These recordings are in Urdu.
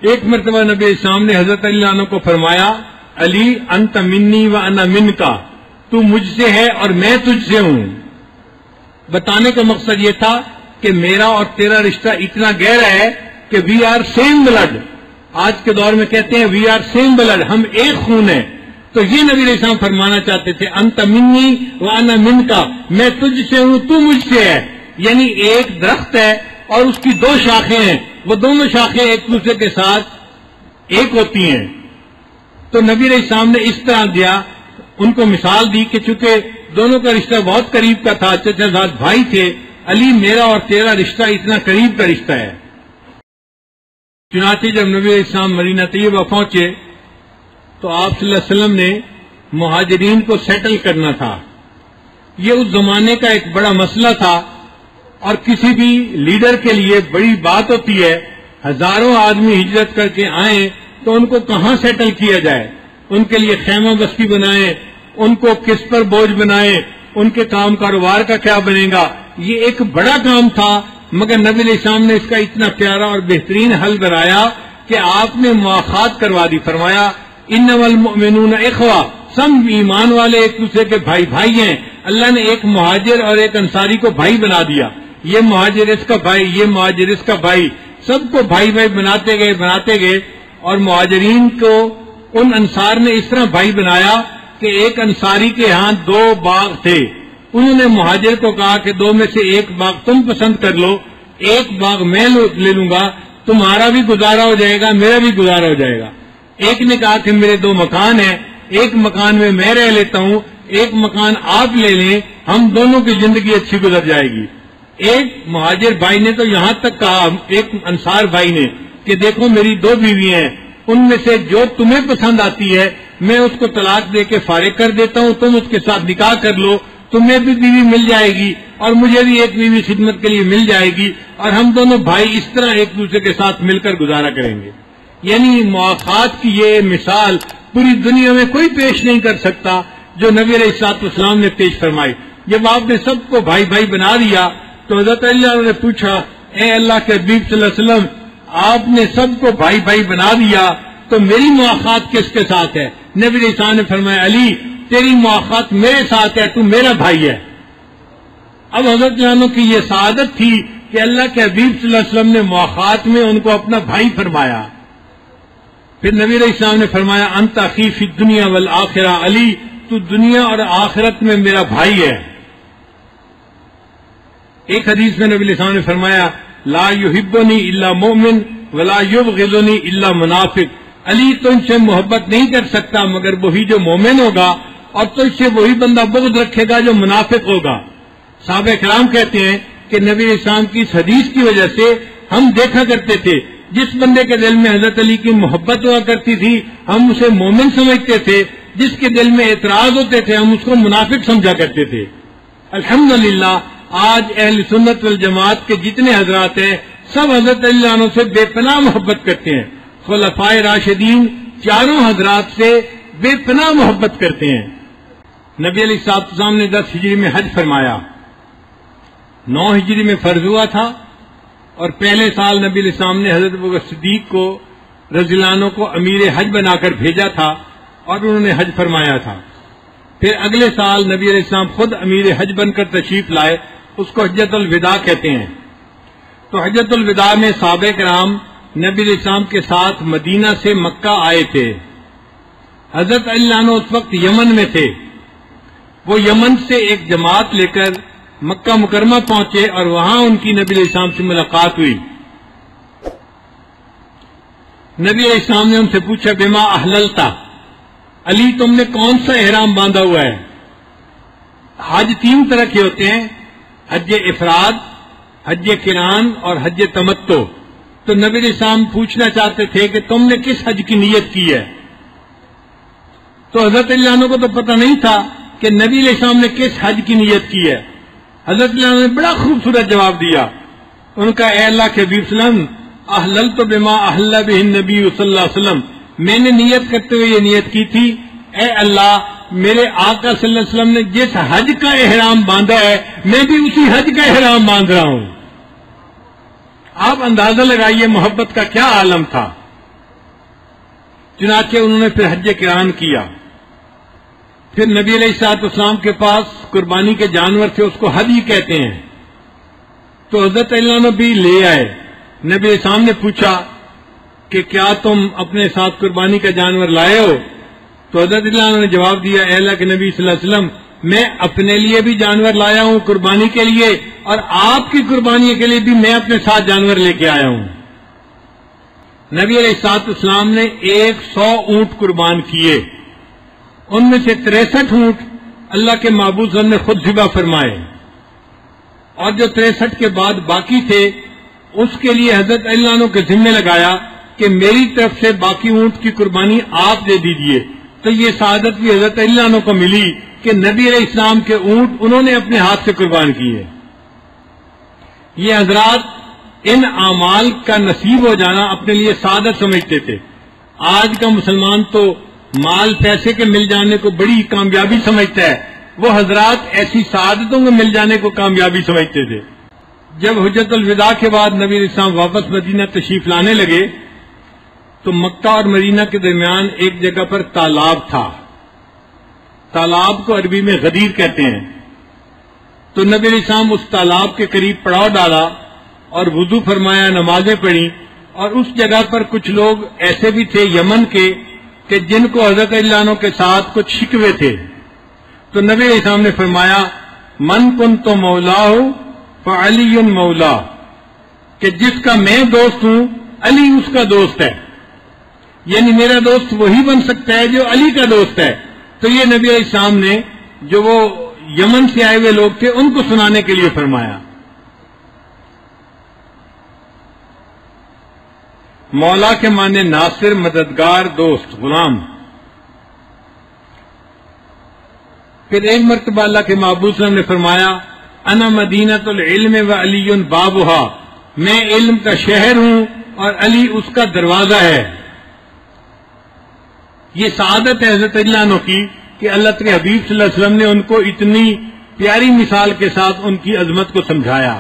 ایک مرتبہ نبی اسلام نے حضرت علی عنہ کو فرمایا علی انت منی و انا منکا، تو مجھ سے ہے اور میں تجھ سے ہوں۔ بتانے کا مقصد یہ تھا کہ میرا اور تیرا رشتہ اتنا گہرا ہے کہ وی آر سیم بلڈ۔ آج کے دور میں کہتے ہیں وی آر سیم بلڈ، ہم ایک خون ہیں۔ تو یہ نبی علیہ السلام فرمانا چاہتے تھے انت منی و انا منکا، میں تجھ سے ہوں تو مجھ سے ہے، یعنی ایک درخت ہے اور اس کی دو شاخیں ہیں، وہ دونوں شاخیں ایک دوسرے کے ساتھ ایک ہوتی ہیں۔ تو نبی علیہ السلام نے اس طرح دیا، ان کو مثال دی کہ چونکہ دونوں کا رشتہ بہت قریب کا تھا، چچا زاد بھائی تھے، علی میرا اور تیرا رشتہ اتنا قریب کا رشتہ ہے۔ چنانچہ جب نبی علیہ السلام مدینہ طیبہ پہنچے تو آپ صلی اللہ علیہ وسلم نے مہاجرین کو سیٹل کرنا تھا۔ یہ اس زمانے کا ایک بڑا مسئلہ تھا اور کسی بھی لیڈر کے لیے بڑی بات ہوتی ہے، ہزاروں آدمی ہجرت کر کے آئیں تو ان کو کہاں سیٹل کیا جائے، ان کے لیے خیمہ بستی بنائیں، ان کو کس پر بوجھ بنائیں، ان کے کام کاروبار کا کیا بنے گا، یہ ایک بڑا کام تھا۔ مگر نبی علیہ السلام نے اس کا اتنا پیارا اور بہترین حل بنایا کہ آپ نے مواخات کروا دی، فرمایا انما المؤمنون اخوہ، سب ایمان والے ایک دوسرے کے بھائی ہیں۔ اللہ نے ایک مہاجر اور ایک انصاری کو بھائی بنا دیا، یہ مہاجر اس کا بھائی، یہ مہاجر اس کا بھائی، سب کو بھائی بناتے گئے اور مہاجرین کو ان انصار نے اس طرح بھائی بنایا کہ ایک انصاری کے ہاں 2 باغ تھے، انہوں نے مہاجر کو کہا کہ 2 میں سے ایک باغ تم پسند کر لو، ایک باغ میں لے لوں گا، تمہارا بھی گزارا ہو جائے گا، میرا بھی گزارا ہو جائے گا۔ ایک نے کہا کہ میرے 2 مکان ہیں، ایک مکان میں میں رہ لیتا ہوں، ایک مکان آپ لے لیں، ہم دونوں کی زندگی اچھی گزر جائے گی۔ ایک مہاجر بھائی نے تو یہاں تک کہا، ایک انصار بھائی نے، کہ دیکھو میری 2 بیویاں ہیں، ان میں سے جو تمہیں پسند آتی ہے میں اس کو طلاق دے کے فارغ کر دیتا ہوں، تم اس کے ساتھ نکاح کر لو، تمہیں بھی بیوی مل جائے گی اور مجھے بھی ایک بیوی خدمت کے لیے مل جائے گی، اور ہم دونوں بھائی اس طرح ایک دوسرے کے ساتھ مل کر گزارا کریں گے۔ یعنی مواخات کی یہ مثال پوری دنیا میں کوئی پیش نہیں کر سکتا جو نبی علیہ الصلوۃ والسلام نے پیش فرمائی۔ جب آپ نے سب کو بھائی بنا دیا تو حضرت اللہ نے پوچھا اے اللہ کے حبیب صلی اللہ علیہ وسلم، آپ نے سب کو بھائی بنا دیا تو میری مواخات کس کے ساتھ ہے؟ نبی علیہ السلام نے فرمایا علی تیری مواخات میرے ساتھ ہے، تو میرا بھائی ہے۔ اب حضرت عنہ کی یہ سعادت تھی کہ اللہ کے حبیب صلی اللہ علیہ وسلم نے مواخات میں ان کو اپنا بھائی فرمایا۔ پھر نبی علیہ السلام نے فرمایا انت اخی فی الدنیا والآخرہ، علی تو دنیا اور آخرت میں میرا بھائی ہے۔ ایک حدیث میں نبی علیہ السلام نے فرمایا لا یحبنی الا مومن ولا یبغضنی الا منافق، علی تجھ سے محبت نہیں کر سکتا مگر وہی جو مومن ہوگا، اور تجھ سے وہی بندہ بغض رکھے گا جو منافق ہوگا۔ صحابہ کرام کہتے ہیں کہ نبی علیہ السلام کی اس حدیث کی وجہ سے ہم دیکھا کرتے تھے جس بندے کے دل میں حضرت علی کی محبت ہوا کرتی تھی ہم اسے مومن سمجھتے تھے، جس کے دل میں اعتراض ہوتے تھے ہم اس کو منافق سمجھا کرتے تھے۔ الحمدللہ آج اہل سنت والجماعت کے جتنے حضرات ہیں سب حضرت علی عنہ سے بے پناہ محبت کرتے ہیں، خلفائے راشدین چاروں حضرات سے بے پناہ محبت کرتے ہیں۔ نبی علیہ السلام نے 10 ہجری میں حج فرمایا، 9 ہجری میں فرض ہوا تھا، اور پہلے سال نبی علیہ السلام نے حضرت ابوبکر صدیق کو رضی اللہ عنہ کو امیر حج بنا کر بھیجا تھا اور انہوں نے حج فرمایا تھا۔ پھر اگلے سال نبی علیہ السلام خود امیر حج بن کر تشریف لائے، اس کو حجۃ الوداع کہتے ہیں۔ تو حجۃ الوداع میں صحابہ کرام نبی علیہ السلام کے ساتھ مدینہ سے مکہ آئے تھے۔ حضرت علی عنہ اس وقت یمن میں تھے، وہ یمن سے ایک جماعت لے کر مکہ مکرمہ پہنچے اور وہاں ان کی نبی علیہ السلام سے ملاقات ہوئی۔ نبی علیہ السلام نے ان سے پوچھا بما احللتا، علی تم نے کون سا احرام باندھا ہوا ہے؟ حج 3 طرح کے ہوتے ہیں، حج افراد، حج قران اور حج تمتع۔ تو نبی علیہ السلام پوچھنا چاہتے تھے کہ تم نے کس حج کی نیت کی ہے؟ تو حضرت علی عنہ کو تو پتہ نہیں تھا کہ نبی علیہ السلام نے کس حج کی نیت کی ہے۔ حضرت علی عنہ نے بڑا خوبصورت جواب دیا، ان کا اے اللہ کے حبیب صلی اللہ علیہ وسلم احللت بما احل به النبی صلی اللہ علیہ وسلم، میں نے نیت کرتے ہوئے یہ نیت کی تھی اے اللہ میرے آقا صلی اللہ علیہ وسلم نے جس حج کا احرام باندھا ہے میں بھی اسی حج کا احرام باندھ رہا ہوں۔ آپ اندازہ لگائیے محبت کا کیا عالم تھا۔ چنانچہ انہوں نے پھر حج قران کیا. پھر نبی علیہ الصلوۃ والسلام کے پاس قربانی کے جانور تھے، اس کو ہدی کہتے ہیں. تو حضرت علی نے بھی لے آئے. نبی علیہ السلام نے پوچھا کہ کیا تم اپنے ساتھ قربانی کا جانور لائے ہو؟ تو حضرت علی نے جواب دیا، اے اللہ کے نبی صلی اللہ علیہ وسلم، میں اپنے لیے بھی جانور لایا ہوں قربانی کے لیے، اور آپ کی قربانی کے لیے بھی میں اپنے ساتھ جانور لے کے آیا ہوں. نبی علیہ الصلوۃ والسلام نے 100 اونٹ قربان کیے. ان میں سے 63 اونٹ اللہ کے معبود صلی اللہ علیہ وسلم نے خود ذبح فرمائے، اور جو 63 کے بعد باقی تھے اس کے لیے حضرت علی عنہ کے ذمہ لگایا کہ میری طرف سے باقی اونٹ کی قربانی آپ دے دیجئے. تو یہ سعادت بھی حضرت علی عنہ کو ملی کہ نبی علیہ السلام کے اونٹ انہوں نے اپنے ہاتھ سے قربان کیے. یہ حضرات ان اعمال کا نصیب ہو جانا اپنے لیے سعادت سمجھتے تھے. آج کا مسلمان تو مال پیسے کے مل جانے کو بڑی کامیابی سمجھتا ہے، وہ حضرات ایسی سعادتوں میں مل جانے کو کامیابی سمجھتے تھے. جب حجت الوداع کے بعد نبی علیہ السلام واپس مدینہ تشریف لانے لگے تو مکہ اور مدینہ کے درمیان ایک جگہ پر تالاب تھا. تالاب کو عربی میں غدیر کہتے ہیں. تو نبی علیہ السلام اس تالاب کے قریب پڑاؤ ڈالا اور وضو فرمایا، نمازیں پڑھی. اور اس جگہ پر کچھ لوگ ایسے بھی تھے یمن کے کہ جن کو حضرت علی عنہ کے ساتھ کچھ شکوے تھے. تو نبی علیہ السلام نے فرمایا، من کنت مولا فعلی مولا، کہ جس کا میں دوست ہوں علی اس کا دوست ہے. یعنی میرا دوست وہی بن سکتا ہے جو علی کا دوست ہے. تو یہ نبی علیہ السلام نے جو وہ یمن سے آئے ہوئے لوگ تھے ان کو سنانے کے لیے فرمایا. مولا کے معنی ناصر، مددگار، دوست، غلام. پھر ایک مرتبہ اللہ کے معبود صلی اللہ علیہ وسلم نے فرمایا، انا مدینۃ العلم و علی بابھا، میں علم کا شہر ہوں اور علی اس کا دروازہ ہے. یہ سعادت ہے حضرت علی عنہ کی کہ اللہ کے حبیب صلی اللہ علیہ وسلم نے ان کو اتنی پیاری مثال کے ساتھ ان کی عظمت کو سمجھایا.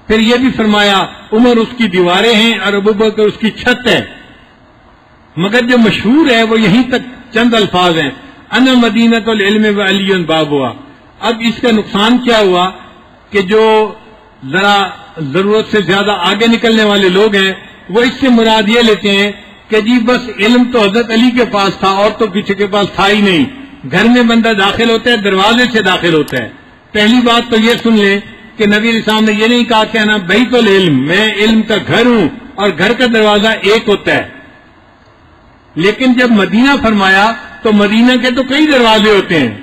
پھر یہ بھی فرمایا، عمر اس کی دیواریں ہیں اور ابوبکر اس کی چھت ہے. مگر جو مشہور ہے وہ یہیں تک چند الفاظ ہیں، انا مدینۃ العلم و علی بابھا. اب اس کا نقصان کیا ہوا کہ جو ذرا ضرورت سے زیادہ آگے نکلنے والے لوگ ہیں وہ اس سے مراد یہ لیتے ہیں کہ جی بس علم تو حضرت علی کے پاس تھا اور تو کسی کے پاس تھا ہی نہیں. گھر میں بندہ داخل ہوتا ہے دروازے سے داخل ہوتا ہے. پہلی بات تو یہ سن لیں کہ نبی علیہ السلام نے یہ نہیں کہا کہ نا بیت العلم، میں علم کا گھر ہوں اور گھر کا دروازہ ایک ہوتا ہے. لیکن جب مدینہ فرمایا تو مدینہ کے تو کئی دروازے ہوتے ہیں.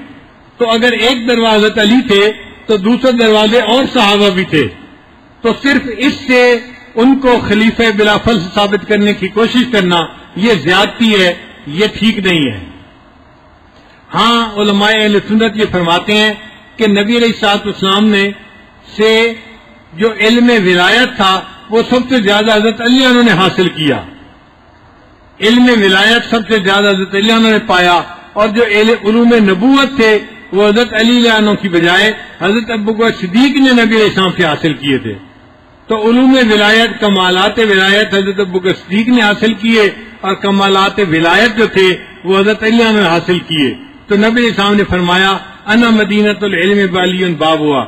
تو اگر ایک دروازہ علی تھے تو دوسرے دروازے اور صحابہ بھی تھے. تو صرف اس سے ان کو خلیفہ بلا فلس ثابت کرنے کی کوشش کرنا یہ زیادتی ہے، یہ ٹھیک نہیں ہے. ہاں علماء اہل سنت یہ فرماتے ہیں کہ نبی علیہ الصلوۃ والسلام نے سے جو علم ولایت تھا وہ سب سے زیادہ حضرت علی عنہ نے حاصل کیا. علم ولایت سب سے زیادہ حضرت علی عنہ نے پایا، اور جو علوم نبوت تھے وہ حضرت علی عنہ کی بجائے حضرت ابوبکر صدیق نے نبی علیہ السلام سے حاصل کیے تھے. تو علوم ولایت، کمالات ولایت حضرت ابوبکر صدیق نے حاصل کیے، اور کمالات ولایت جو تھے وہ حضرت علی عنہ نے حاصل کیے. تو نبی علیہ السلام نے فرمایا، انا مدینۃ العلم و علی بابھا،